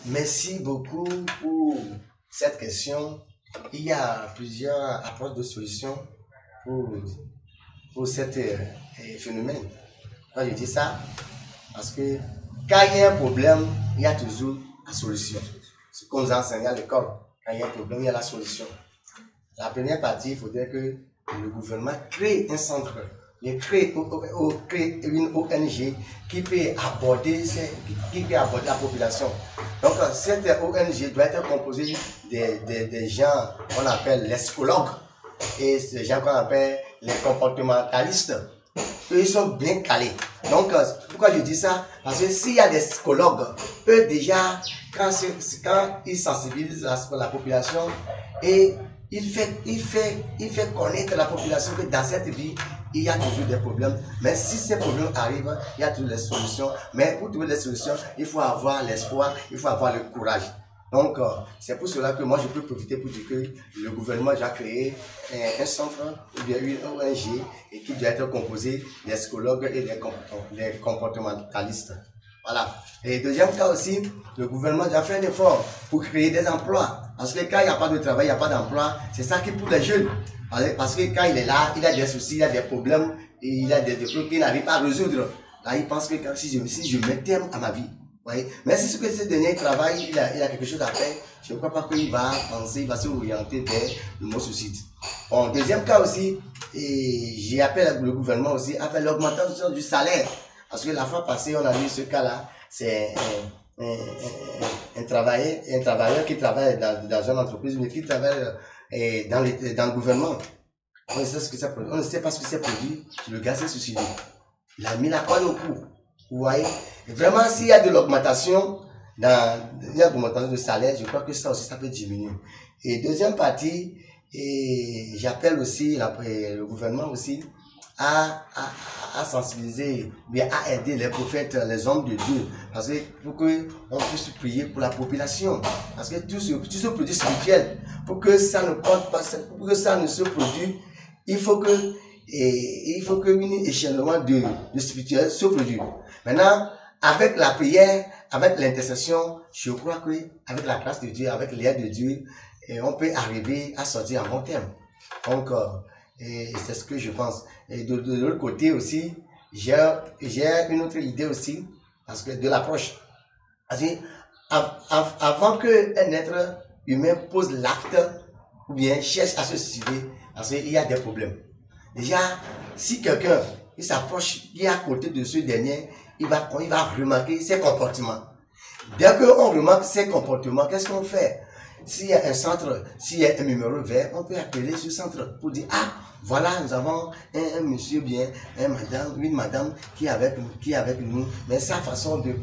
Merci beaucoup pour cette question. Il y a plusieurs approches de solutions pour cet phénomène. Quand je dis ça, parce que quand il y a un problème, il y a toujours la solution. Ce qu'on nous enseigne à l'école, quand il y a un problème, il y a la solution. La première partie, il faudrait que le gouvernement crée un centre, crée une ONG qui peut aborder la population. Donc, cette ONG doit être composée des gens qu'on appelle les psychologues et ces gens qu'on appelle les comportementalistes. Eux, ils sont bien calés. Donc, pourquoi je dis ça? Parce que s'il y a des psychologues, eux déjà, quand ils sensibilisent la population et il fait connaître la population que dans cette vie, il y a toujours des problèmes. Mais si ces problèmes arrivent, il y a toujours des solutions. Mais pour trouver des solutions, il faut avoir l'espoir, il faut avoir le courage. Donc, c'est pour cela que moi, je peux profiter pour dire que le gouvernement a créé un centre ou bien une ONG et qui doit être composé des psychologues et des comportementalistes. Voilà. Et deuxième cas aussi, le gouvernement a fait un effort pour créer des emplois. Parce que quand il n'y a pas de travail, il n'y a pas d'emploi, c'est ça qui pour les jeunes. Parce que quand il est là, il a des soucis, il a des problèmes, et il a des trucs qu'il n'arrive pas à résoudre. Là, il pense que si je mets terme à ma vie, voyez. Mais si ce dernier travail, il a quelque chose à faire, je ne crois pas qu'il va penser, il va s'orienter vers le mot suicide. Bon, deuxième cas aussi, j'appelle le gouvernement aussi à faire l'augmentation du salaire. Parce que la fois passée, on a vu ce cas-là, c'est un travailleur qui travaille dans une entreprise, mais qui travaille dans le gouvernement. On ne sait pas ce qui s'est produit. Le gars s'est suicidé. Il a mis la colle au cou. Vous voyez? Et vraiment, s'il y a de l'augmentation, il y a de l'augmentation de salaire, je crois que ça aussi, ça peut diminuer. Et deuxième partie, j'appelle aussi le gouvernement aussi à sensibiliser, bien à aider les prophètes, les hommes de Dieu, parce que pour qu'on puisse prier pour la population, parce que tout ce produit spirituel, pour que ça ne compte pas, pour que ça ne se produise, il faut que un échelonnement de spirituel se produise. Maintenant, avec la prière, avec l'intercession, je crois que avec la grâce de Dieu, avec l'aide de Dieu, on peut arriver à sortir en bon terme. Donc, et c'est ce que je pense. Et de l'autre côté aussi, j'ai une autre idée aussi, parce que de l'approche. Parce que avant qu'un être humain pose l'acte, ou bien cherche à se suicider, parce qu'il y a des problèmes. Déjà, si quelqu'un s'approche, il est à côté de ce dernier, il va remarquer ses comportements. Dès qu'on remarque ses comportements, qu'est-ce qu'on fait? S'il y a un centre, s'il y a un numéro vert, on peut appeler ce centre pour dire, ah, voilà, nous avons un monsieur bien, une madame qui est avec nous, mais sa façon de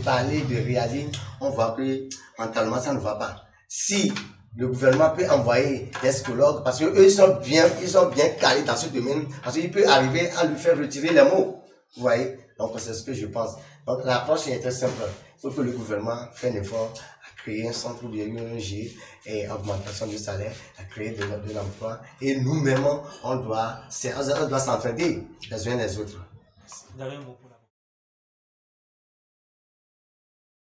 parler, de réagir, on voit que mentalement ça ne va pas. Si le gouvernement peut envoyer des psychologues, parce qu'eux ils sont bien calés dans ce domaine, parce qu'il peut arriver à lui faire retirer les mots. Vous voyez? Donc c'est ce que je pense. Donc l'approche est très simple. Il faut que le gouvernement fasse un effort à créer un centre ou bien une ONG et augmentation du salaire, à créer de l'emploi. Et nous-mêmes, on doit s'entraider les uns les autres. Merci.